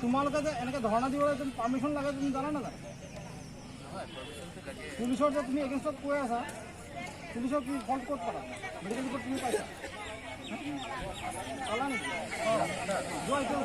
তোমালোকে যে এনেকৈ ধৰ্ণা দিবলৈ তুমি পাৰ্মিশ্যন লাগে তুমি জানা নাজানা পুলিচৰ যে তুমি এগেইনষ্টত কৈ আছা পুলিচৰ কি ফল্ট ক'ত পালা মেডিকেল ৰিপৰ্ট তুমি পাইছা পালা নেকি যোৱা এতিয়া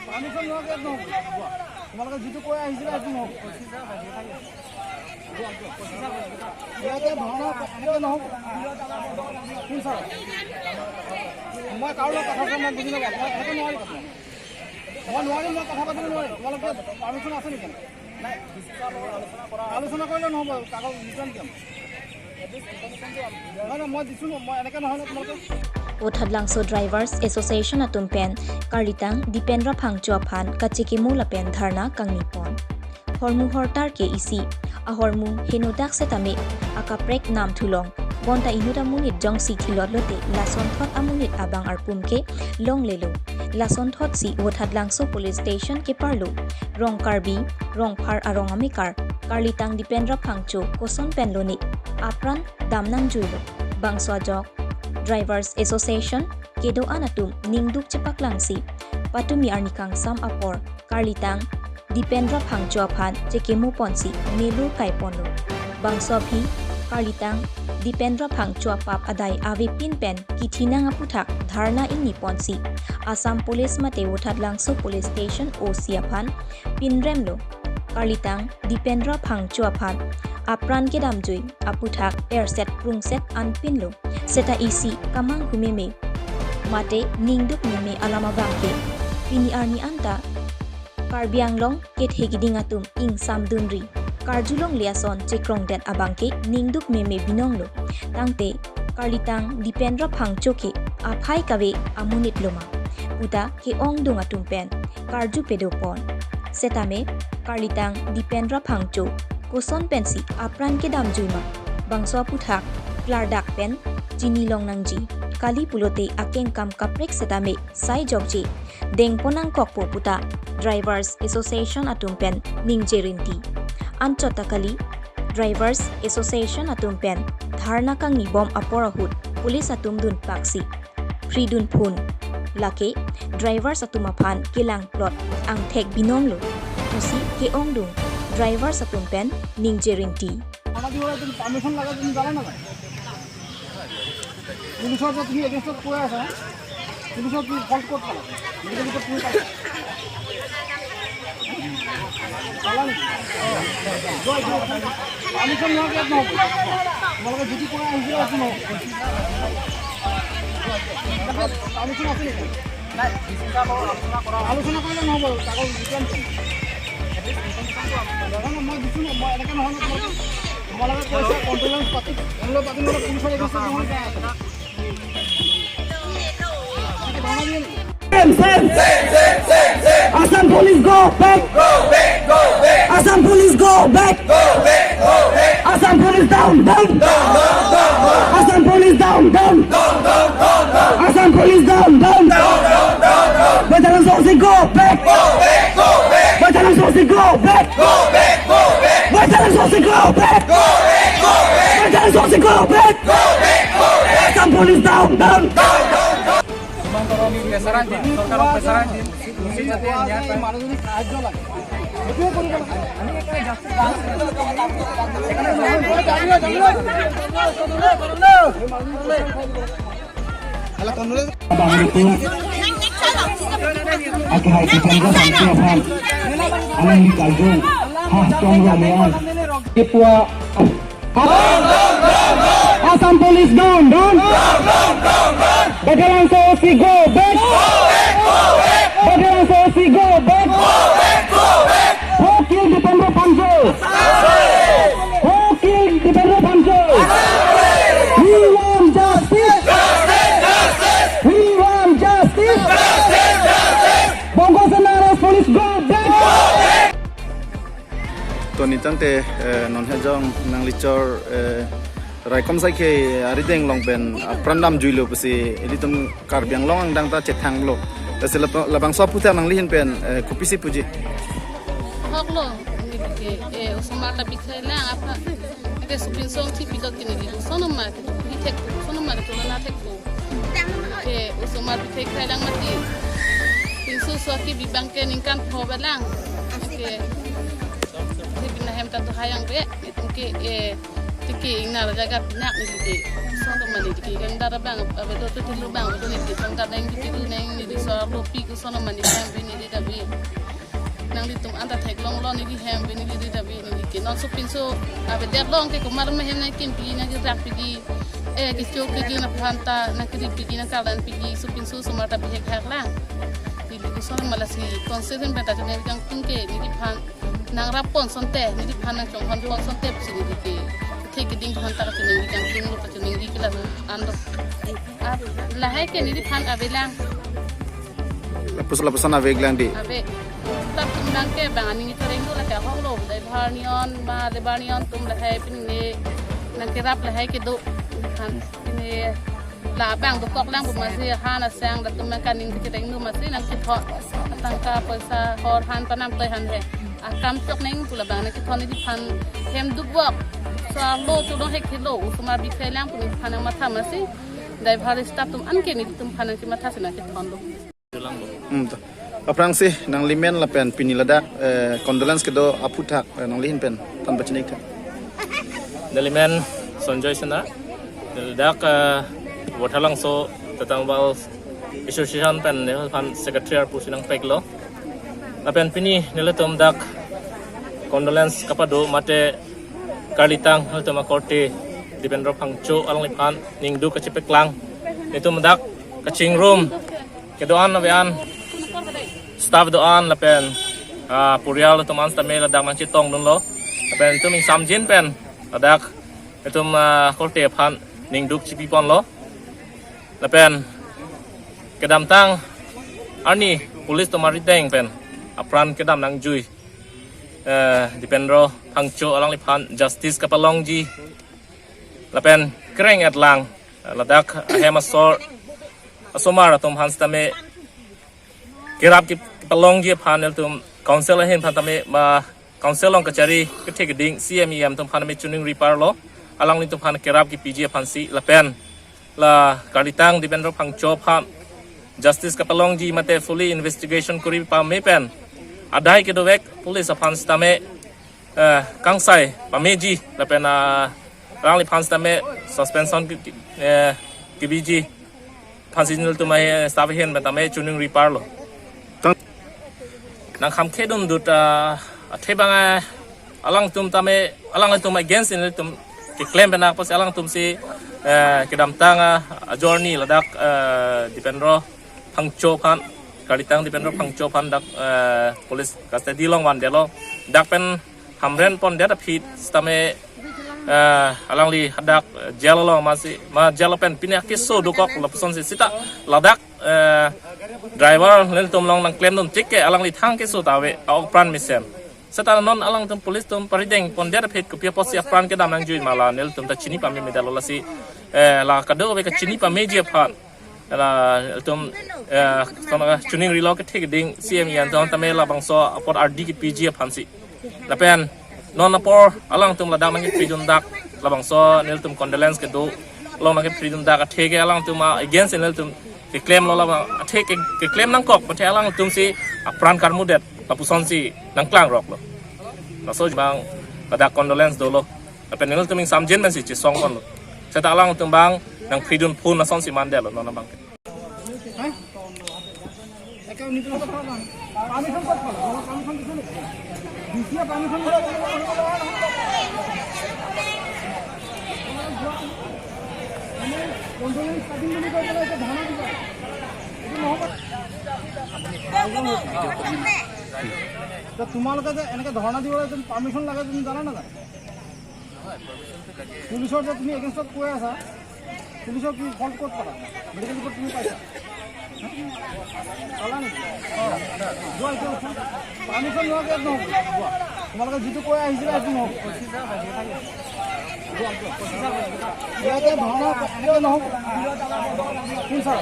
পাৰ্মিশ্যন নোহোৱাকৈ নহ'ব যোৱা তোমালোকে যিটো কৈ আহিছিলে সেইটো নহ'ব ইয়াতে ধৰ্ণা এনেকৈ নহ'ব কোন ছাৰ মই কাৰো লগত কথা মই বুজি নাপাওঁ মই এনেকৈ নোৱাৰিম মই নোৱাৰিম মই কথা পাতিব নোৱাৰিম তোমালোকে পাৰ্মিশ্যন আছে নেকি নাই আলোচনা কৰিলে নহ'ব কাগজ ৰিটাৰ্ণ দিম নহয় মই দিছোঁ মই এনেকৈ নহয় ন তোমালোকে Othadlangso Drivers Association Atumpen Karitang Dipendra Phangcho Phan Kachiki Mulapen Dharna Kangnipon Hormu Hortar ke isi ahormu henodak setame akaprek nam thulong bonta inuda munit jong si thilot lote lason thot amunit abang arpumke long lelo lason thot si Othadlangso Police Station ke parlo rong karbi rong phar arong amikar Karlitang Dipendra Phangcho koson penloni apran damnang juilo bangswa jok Drivers Association kedo anatum ningduk cepaklangsi patumi arnikang sam apor Karlitang Dipendra Phangcho Phan Chekemu Ponsi Melu Kaiponlo Bangsobhi Karlitang Dipendra Phangcho Pap Adai Ave Pinpen Kithinang Aputhak Dharna Ingni Ponsi Assam Police Mate Othadlangso Police Station Osiaphan Pinremlo Karlitang Dipendra Phangcho Phan Apran ke damjui Aputhak Airset Prungset Anpinlo Seta isi Kamang Humeme Mate Ningduk Meme Alama Bangke Pini Arni Anta Karbianglong ket hegidingatum ing samdunri Karjulong liason cekrong den abangke ningduk meme binonglo tangte Karlitang Dipendra Phangcho ke aphai kawe amunit loma uta ke ong dungatum pen Karju pedopon setame Karlitang Dipendra Phangcho koson pensi apran ke damjuima bangso puthak klardak pen jinilong nangji kali pulote akeng kam kaprek setame sai jogji dengponang kokpo puta Drivers Association Atumpen Ningjerinti Anchotakali Drivers Association Atumpen Dharna Kangni Bom Aporahut Police Atumdun Paksi Fridun Phun Lake Drivers Atumaphan Kelang Plot Ang Thek Binonglo Tusi Keongdung Drivers Atumpen Ningjerinti permission লাগে তুমি জানা নাজানা পুলিচৰ যে তুমি এগেইনষ্টত কৈ আছা পুলিচৰ কি ফল্ট ক'ত পালা মেডিকেল ৰিপৰ্ট তুমি পাইছা পালা নেকি যোৱা এতিয়া পাৰ্মিশ্যন নোহোৱাকৈ নহ'ব তোমালোকে যিটো কৈ আহিছিলে সেইটো নহ'ব পাৰ্মিশ্যন আছে নেকি নাই আলোচনা কৰিলে নহ'ব কাগজ ৰিটাৰ্ণ দিম মই দিছোঁ মই এনেকৈ নহয় ন তোমালোকে কৈছা কণ্ট্ৰলেঞ্চ পাতি পাতি নহ'লে পুলিচৰ এগেইনষ্টত নহয় Assam Police go back! Go back! Go back! Assam Police go back! Go back! Go back! Assam Police down! Down! Down! Down! Down! Assam Police down! Down! Down! Down! Down! Assam Police down! Down! Down! Down! Down! Veteran Sourcing go back! Go back! Go back! Veteran Sourcing go back! Go back! Go back! Veteran Sourcing go back! Go back! Go back! Veteran Sourcing go back! Go back! Go back! Assam Police down! Down! Down! Down! পেছাৰাত দিম চৰকাৰক পেছাৰাত দিম মুচি যাতে ইয়াৰ মানুহজনী সাহায্য লাগে সেইটোৱে কৰিব লাগে আমি এটা justice Assam Police down! Down! Veteran Source go back! Veteran Source go back! Who killed Dipendra Phangcho? Who killed Dipendra Phangcho? We want justice! We want justice! Bongo Sanaras Police go back! Tony tangte non hejong nang licor rai kom sai ke arideng long pen prandam juilo pasi editum karbiang long dang ta cethang lo tase labang so puta nang lihin pen kupisi puji hok lo ni ke usama ta bikhai la apa ke supin song ti pilot ni di sono ma ke di tek sono ma ke na tek ko ke usama bikhai khai lang mati pinsu so ki bi bang ke ningkan pho balang ke di bina hem ta to hayang be itu ke tiki ina jaga nak ni di sono ma ni di gang dara bang abe to tilu bang to ni di tong ta nang di tilu nang ni di so ro pi ku sono ma ni hem be ni di da bi nang di tum anta thek long long ni di hem be ni di da bi ni ke non so pinso abe der long ke kumar me hem na kin pi na gi rak pi gi ki chok gi na phanta na ki pi gi na kalan pi gi so pinso so mata bi hek hak lang di di sono ma la si consistent beta to ne gang tung ke ni di phan nang rapon sonte ni di phan na chong phan pon sonte si ni di ke take ding phan ta ka ni gang tung lo ka ni di kala ando la hai ke ni di phan abe lang lapusan aveglang di abe tap tum nang ke bang ani tereng lo la ka hok lo dai bharnion ma le barnion tum la hai pin ne nang ke rap la hai ke do kan ni la bang do kok lang bu ma se ha na sang da tum kan ning ke tereng no ma se nang ke tho tang ka paisa hor han panam toi han he akam tok neng tu la bang na ke thon ni di phan hem du bok sa lo tu do he ke lo usma bi khai lang pu ni phan ma tha ma se dai bhar stap tum an ke ni tum phan ke ma tha se na ke thon lo aprang sih nang limen la pen pinilada condolence ke do aputak nang lihin pen tan bachinik dalimen sonjoy sana dak watalang so tatang bal association pen ne pan secretary pusinang peklo la pen pini neletom dak condolence kapado mate kalitang haltama korte dipendro phangcho alang lipan ningdu kachipeklang nitum dak kaching room kedoan nabean staff doan la pen purial to man sta mela dak man chitong dun lo la pen tum ing samjin pen dak tum korte phan ning duk chipi pon lo la pen kedam tang ani police to mari teng pen apran kedam nang jui dipendro phangcho alang li phan justice kapalong ji la pen kreng at lang la dak hemasor asomar tum hans tame kirap ki palong je panel tum council hen phatame ma council long kachari ke thek ding cmem tum phaname chuning repar lo alang ni tum phan kirap ki pg phansi la pen la kalitang dipendro phangcho pham justice ka palong ji mate fully investigation kuri pa me pen adai ke dovek police phans tame kangsai pa meji la pen alang li phans tame suspension ki bg phansinul tum ai staff hen tame chuning repar lo nang kham khedum dut thebanga alang tum tame alang tum against in tum ke claim bena pas alang tum si kedam tanga journey ladak dipendro phangcho phan kalitang dipendro phangcho phan dak police custody long wan delo dak pen hamren pon data phit stame alang li hadak jelo long ma jelo pen pinya kiso dukok lapson si sita ladak driver len tum long nang claim tum tikke alang li thang ke so tawe au pran misem setara non alang tum police tum parideng pon der phet ko pia posi afran ke dam nang jui mala nel tum ta chini pami medalo lasi la kado we ka chini pa meji phan la tum sona chuning relocate thik ding cm yan ton tame la bangso apor rd ki pg phan si la pen non apor alang tum la dam nang pridun dak la bangso nel tum condolence ke do long nang pridun dak a thege alang tum against nel tum ke claim lo la take ke claim nang kok pate alang tum si apran karmudet papuson si nang klang rok lo la so bang pada condolence do lo apen nel tum samjen man si chi song kon lo seta alang tum bang nang pridun phun na son si mandel lo na bang একে নিতে তো পারলাম permission কত পারলাম permission কিছু নেই দ্বিতীয় permission controlling starting মিলি করে এটা ধারণা দিবা এটা নহব তো তোমালোকে যে এনেকে ধারণা দিবলৈ তুমি পারমিশন লাগে তুমি জানা না পুলিশৰ যে তুমি এগেইনষ্টত কৈ আছা পুলিশৰ কি ফল্ট ক'ত পালা মেডিকেল ৰিপৰ্ট তুমি পাইছা পালা নেকি যোৱা এতিয়া পাৰমিশন নোহোৱাকৈ নহ'ব যোৱা তোমালোকে যিটো কৈ আহিছিলে সেইটো নহ'ব ইয়াতে ভাওনা এনেকৈ নহ'ব কোন ছাৰ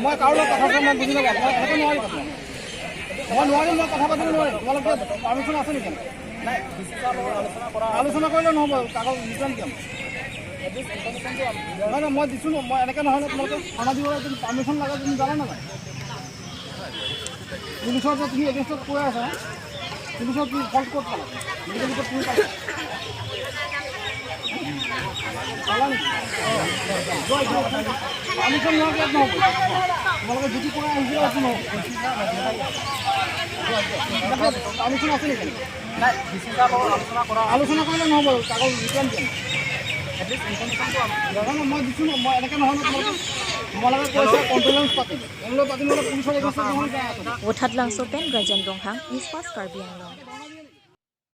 মই কাৰো লগত কথা মই বুজি নাপাওঁ মই এনেকৈ নোৱাৰিম মই নোৱাৰিম মই কথা পাতিব নোৱাৰিম তোমালোকে পাৰ্মিশ্যন আছে নেকি আলোচনা কৰিলে নহ'ব কাগজ ৰিটাৰ্ণ দিম নহয় নহয় মই দিছোঁ মই এনেকৈ নহয় ন তোমালোকে খানা দিবলৈ তুমি পাৰ্মিশ্যন লাগে তুমি জানা নাযায় পুলিচৰ যে তুমি এগেইনষ্টত কৈ আছা পুলিচৰ কি ফল্ট ক'ত পালা মেডিকেল ৰিপৰ্ট তুমি পালা পালা নেকি পাৰ্মিশ্যন নোহোৱাকৈ ইয়াত নহ'ব তোমালোকে যিটো কৈ আহিছিলে সেইটো নহ'ব পাৰ্মিশ্যন আছে নেকি আলোচনা কৰিলে নহ'ব কাগজ ৰিটাৰ্ণ দিম মই দিছোঁ মই এনেকৈ নহয় তোমালোকে কৈছে কণ্ট্ৰলেঞ্চ পাতিম কণ্ট্ৰলেঞ্চ পাতিম পুলিচৰ এগেইনষ্টত নহয় Wothat lang so pen Grajan Ronghang East West Karbi Anglong.